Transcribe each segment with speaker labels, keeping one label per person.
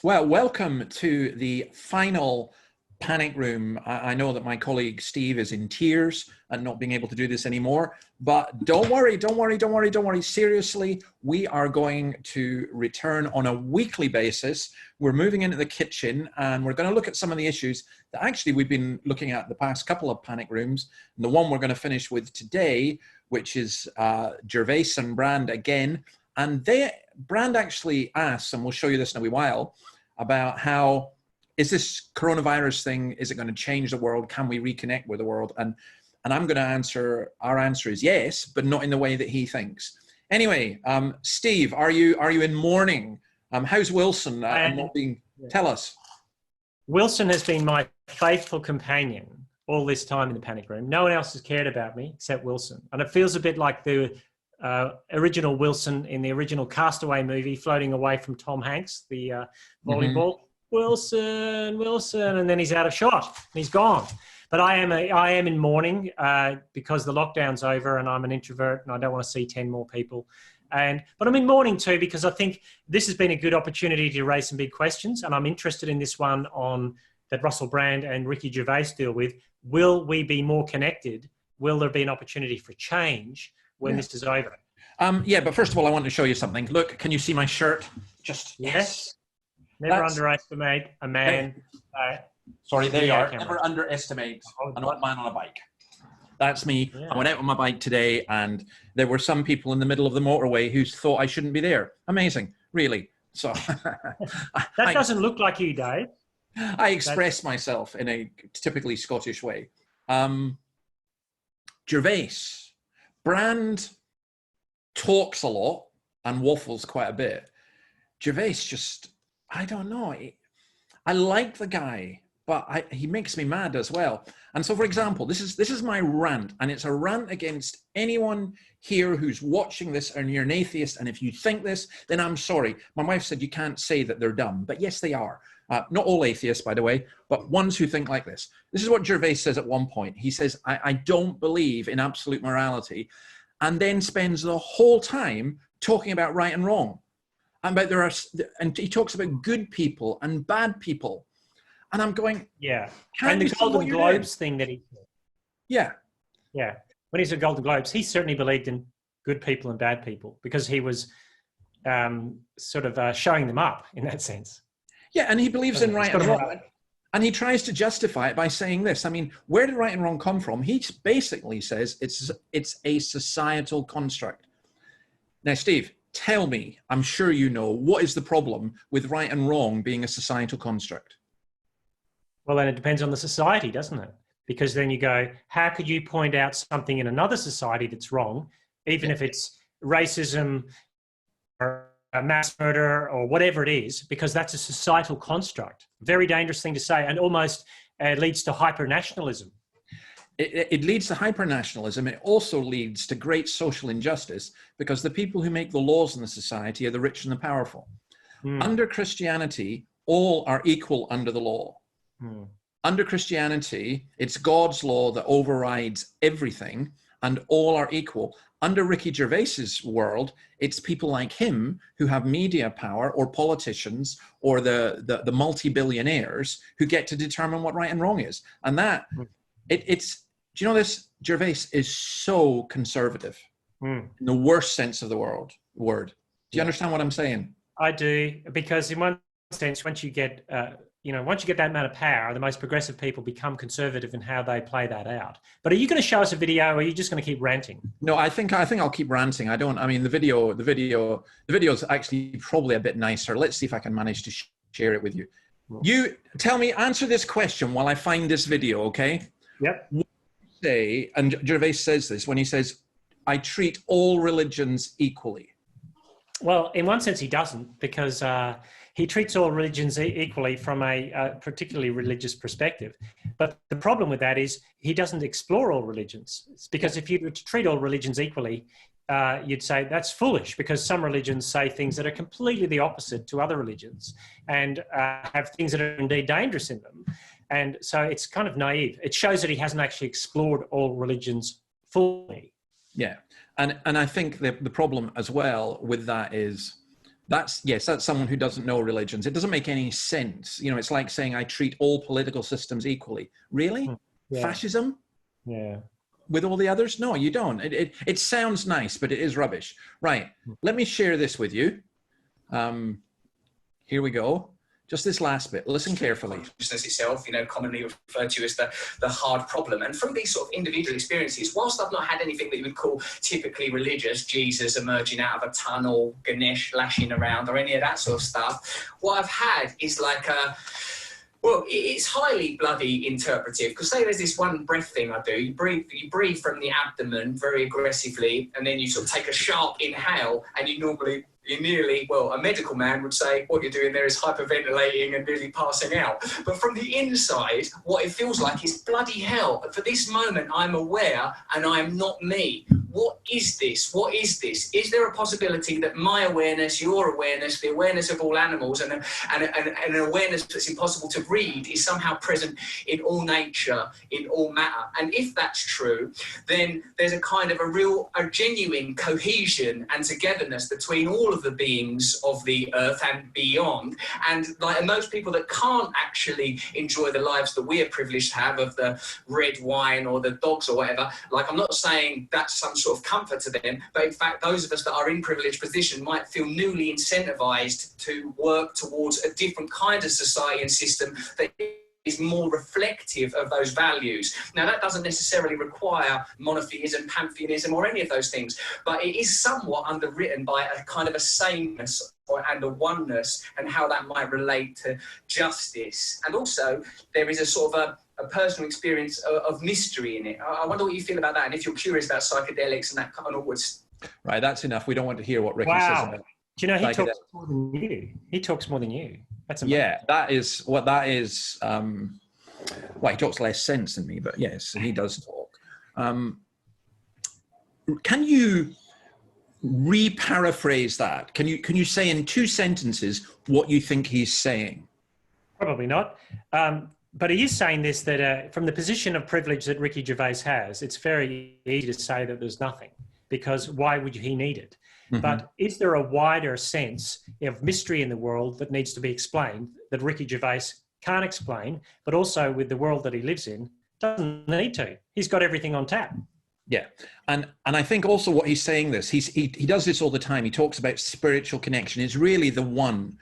Speaker 1: Well, welcome to the final panic room. I know that my colleague Steve is in tears and not being able to do this anymore, but don't worry. Seriously, we are going to return on a weekly basis. We're moving into the kitchen and we're going to look at some of the issues that actually we've been looking at the past couple of panic rooms. And the one we're going to finish with today, which is Gervais and Brand again. And Brand actually asks, and we'll show you this in a wee while, about how is this coronavirus thing, is it going to change the world? Can we reconnect with the world? And I'm going to answer, our answer is yes, but not in the way that he thinks. Anyway, Steve, are you in mourning? How's Wilson? Tell us.
Speaker 2: Wilson has been my faithful companion all this time in the panic room. No one else has cared about me except Wilson. And it feels a bit like the original Wilson in the original Castaway movie, floating away from Tom Hanks, the volleyball. Wilson, and then he's out of shot and he's gone. But I am in mourning because the lockdown's over and I'm an introvert and I don't want to see 10 more people. But I'm in mourning too because I think this has been a good opportunity to raise some big questions, and I'm interested in this one that Russell Brand and Ricky Gervais deal with. Will we be more connected? Will there be an opportunity for change when this is over?
Speaker 1: But first of all, I want to show you something. Look, can you see my shirt?
Speaker 2: Yes. Never underestimate a man.
Speaker 1: Sorry, there you are. Never underestimate an old man on a bike. That's me. Yeah. I went out on my bike today and there were some people in the middle of the motorway who thought I shouldn't be there. Amazing, really. So
Speaker 2: that doesn't look like you, Dave.
Speaker 1: I express myself in a typically Scottish way. Gervais. Brand talks a lot and waffles quite a bit. Gervais just, I don't know. I like the guy, but he makes me mad as well. And so, for example, this is my rant, and it's a rant against anyone here who's watching this and you're an atheist. And if you think this, then I'm sorry. My wife said you can't say that they're dumb, but yes, they are. Not all atheists, by the way, but ones who think like this. This is what Gervais says at one point. He says, I don't believe in absolute morality, and then spends the whole time talking about right and wrong. And he talks about good people and bad people. And I'm going,
Speaker 2: yeah. And the Golden Globes thing that he said.
Speaker 1: Yeah.
Speaker 2: Yeah. When he said Golden Globes, he certainly believed in good people and bad people because he was sort of showing them up in that sense.
Speaker 1: Yeah, and he believes in right and wrong. And he tries to justify it by saying this. I mean, where did right and wrong come from? He basically says it's a societal construct. Now, Steve, tell me, I'm sure you know, what is the problem with right and wrong being a societal construct?
Speaker 2: Well, then it depends on the society, doesn't it? Because then you go, how could you point out something in another society that's wrong, even if it's racism or mass murder or whatever it is, because that's a societal construct. Very dangerous thing to say, and almost leads to hyper-nationalism.
Speaker 1: It leads to hyper-nationalism. It also leads to great social injustice because the people who make the laws in the society are the rich and the powerful. Under Christianity, all are equal under the law. Under Christianity, it's God's law that overrides everything and all are equal. Under Ricky Gervais's world, it's people like him who have media power or politicians or the multi-billionaires who get to determine what right and wrong is. And that, do you know this? Gervais is so conservative in the worst sense of the word. Do you understand what I'm saying?
Speaker 2: I do, because in one sense, once you get that amount of power, the most progressive people become conservative in how they play that out. But are you going to show us a video, or are you just going to keep ranting? No,
Speaker 1: I think I'll keep ranting. The video is actually probably a bit nicer. Let's see if I can manage to share it with you. You tell me, answer this question while I find this video, okay?
Speaker 2: Yep.
Speaker 1: What do you say, and Gervais says this when he says, I treat all religions equally.
Speaker 2: Well, in one sense he doesn't, because he treats all religions equally from a particularly religious perspective. But the problem with that is he doesn't explore all religions. It's because if you were to treat all religions equally, you'd say that's foolish, because some religions say things that are completely the opposite to other religions and have things that are indeed dangerous in them. And so it's kind of naive. It shows that he hasn't actually explored all religions fully.
Speaker 1: Yeah. And I think the problem as well with that is Yes, that's someone who doesn't know religions. It doesn't make any sense. You know, it's like saying I treat all political systems equally. Really?
Speaker 2: Yeah.
Speaker 1: Fascism?
Speaker 2: Yeah.
Speaker 1: With all the others? No, you don't. It sounds nice, but it is rubbish. Right. Let me share this with you. Here we go. Just this last bit. Listen carefully.
Speaker 3: Consciousness itself, commonly referred to as the hard problem. And from these sort of individual experiences, whilst I've not had anything that you would call typically religious, Jesus emerging out of a tunnel, Ganesh lashing around, or any of that sort of stuff, what I've had is like well, it's highly bloody interpretive, because say there's this one breath thing I do. You breathe from the abdomen very aggressively, and then you sort of take a sharp inhale, and you nearly, well, a medical man would say what you're doing there is hyperventilating and nearly passing out. But from the inside, what it feels like is bloody hell. For this moment, I'm aware and I am not me. What is this? What is this? Is there a possibility that my awareness, your awareness, the awareness of all animals, and an awareness that's impossible to read is somehow present in all nature, in all matter? And if that's true, then there's a kind of a genuine cohesion and togetherness between all of the beings of the earth and beyond. And those people that can't actually enjoy the lives that we are privileged to have, of the red wine or the dogs or whatever, I'm not saying that's some sort of comfort to them, but in fact those of us that are in privileged position might feel newly incentivized to work towards a different kind of society and system that is more reflective of those values. Now, that doesn't necessarily require monotheism, pantheism, or any of those things, but it is somewhat underwritten by a kind of a sameness and a oneness, and how that might relate to justice. And also, there is a sort of a personal experience of mystery in it. I wonder what you feel about that, and if you're curious about psychedelics and that kind of onwards.
Speaker 1: Right, that's enough. We don't want to hear what Ricky says about it.
Speaker 2: Do you know he talks more than you? He talks more than you. That's amazing.
Speaker 1: Yeah, that is. Well, he talks less sense than me, but yes, he does talk. Can you re-paraphrase that? Can you say in 2 sentences what you think he's saying?
Speaker 2: Probably not. But he is saying this, that from the position of privilege that Ricky Gervais has, it's very easy to say that there's nothing, because why would he need it? Mm-hmm. But is there a wider sense of mystery in the world that needs to be explained, that Ricky Gervais can't explain, but also with the world that he lives in, doesn't need to? He's got everything on tap.
Speaker 1: Yeah. And I think also what he's saying this, he does this all the time. He talks about spiritual connection. It's really the one,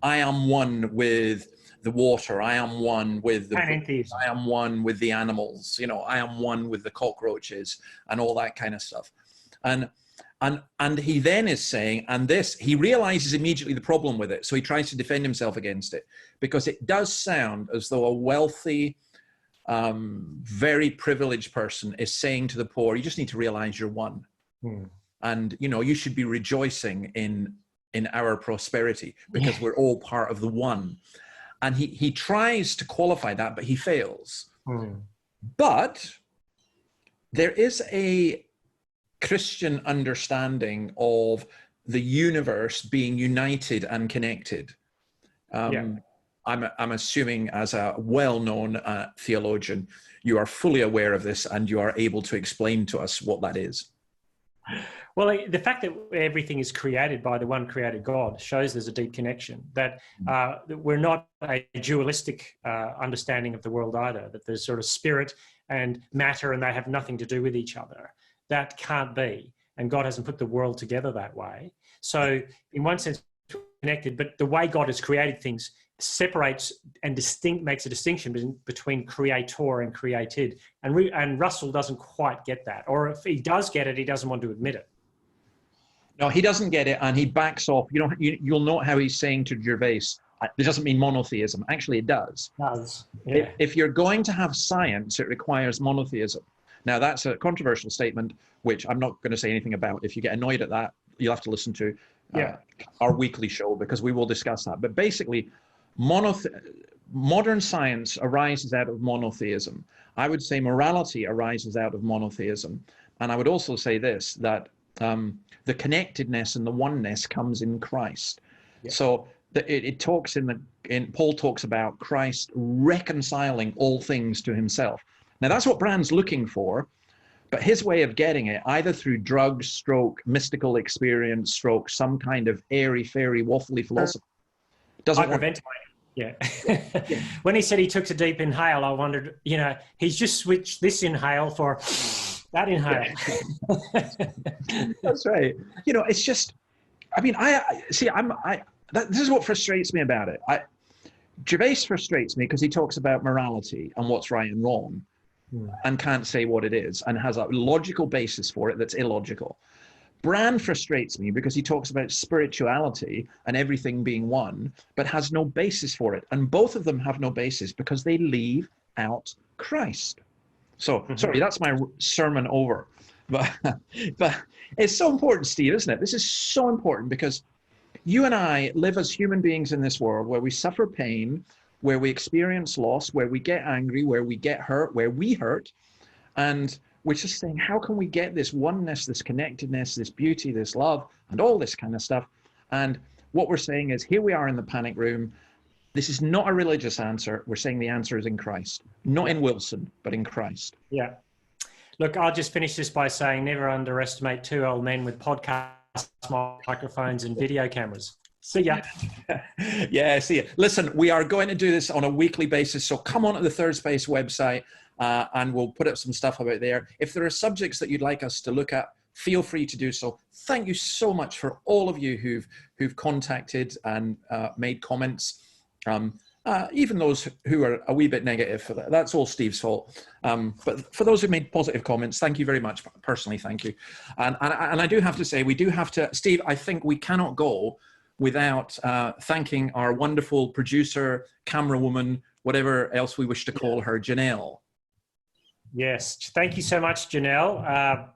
Speaker 1: I am one with the water. I am one with I am one with the animals. I am one with the cockroaches and all that kind of stuff. And he then is saying, and this, he realizes immediately the problem with it. So he tries to defend himself against it, because it does sound as though a wealthy, very privileged person is saying to the poor, you just need to realize you're one. And, you should be rejoicing in our prosperity, because we're all part of the one. And he tries to qualify that, but he fails. But there is a Christian understanding of the universe being united and connected. I'm assuming, as a well-known theologian, you are fully aware of this and you are able to explain to us what that is.
Speaker 2: Well, the fact that everything is created by the one created God shows there's a deep connection, that we're not a dualistic understanding of the world either, that there's sort of spirit and matter and they have nothing to do with each other. That can't be. And God hasn't put the world together that way. So in one sense, we're connected, but the way God has created things separates and makes a distinction between creator and created. And Russell doesn't quite get that. Or if he does get it, he doesn't want to admit it.
Speaker 1: No, he doesn't get it, and he backs off. You'll note how he's saying to Gervais, it doesn't mean monotheism. Actually, it does.
Speaker 2: It does. Yeah.
Speaker 1: If you're going to have science, it requires monotheism. Now, that's a controversial statement, which I'm not going to say anything about. If you get annoyed at that, you'll have to listen to our weekly show, because we will discuss that. But basically, modern science arises out of monotheism. I would say morality arises out of monotheism. And I would also say this, that the connectedness and the oneness comes in Christ. Yeah. So it talks Paul talks about Christ reconciling all things to himself. Now, that's what Brand's looking for, But his way of getting it, either through drugs, stroke, mystical experience, stroke, some kind of airy, fairy, waffly philosophy, doesn't work.
Speaker 2: Yeah.
Speaker 1: Yeah.
Speaker 2: When he said he took a deep inhale, I wondered, he's just switched this inhale for that inhale.
Speaker 1: Yeah. That's right. It's just, I mean, this is what frustrates me about it. Gervais frustrates me because he talks about morality and what's right and wrong and can't say what it is and has a logical basis for it that's illogical. Brand frustrates me because he talks about spirituality and everything being one, but has no basis for it. And both of them have no basis because they leave out Christ. So, sorry, that's my sermon over. But it's so important, Steve, isn't it? This is so important because you and I live as human beings in this world where we suffer pain, where we experience loss, where we get angry, where we get hurt, where we hurt. And we're just saying, how can we get this oneness, this connectedness, this beauty, this love, and all this kind of stuff? And what we're saying is, here we are in the panic room. This is not a religious answer. We're saying the answer is in Christ, not in Wilson, but in Christ.
Speaker 2: Yeah. Look, I'll just finish this by saying never underestimate two old men with podcasts, microphones, and video cameras. See ya.
Speaker 1: Yeah, see ya. Listen, we are going to do this on a weekly basis, so come on to the Third Space website and we'll put up some stuff about there. If there are subjects that you'd like us to look at, feel free to do so. Thank you so much for all of you who've contacted and made comments. Even those who are a wee bit negative, that's all Steve's fault. But for those who made positive comments, thank you very much. Personally, thank you. And I do have to say, we do have to, Steve, I think we cannot go without thanking our wonderful producer, camera woman, whatever else we wish to call her, Janelle.
Speaker 2: Yes, thank you so much, Janelle.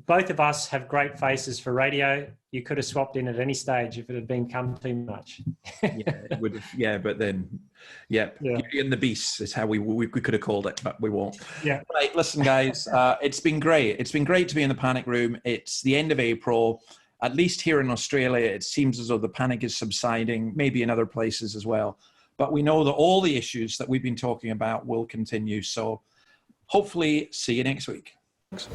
Speaker 2: Both of us have great faces for radio. You could have swapped in at any stage if it had become too much.
Speaker 1: Yeah, it would have, yeah, but then, Beauty and the Beast is how we could have called it, but we won't.
Speaker 2: Yeah.
Speaker 1: Right, listen, guys, it's been great. It's been great to be in the panic room. It's the end of April. At least here in Australia, it seems as though the panic is subsiding, maybe in other places as well. But we know that all the issues that we've been talking about will continue. So hopefully see you next week. Thanks.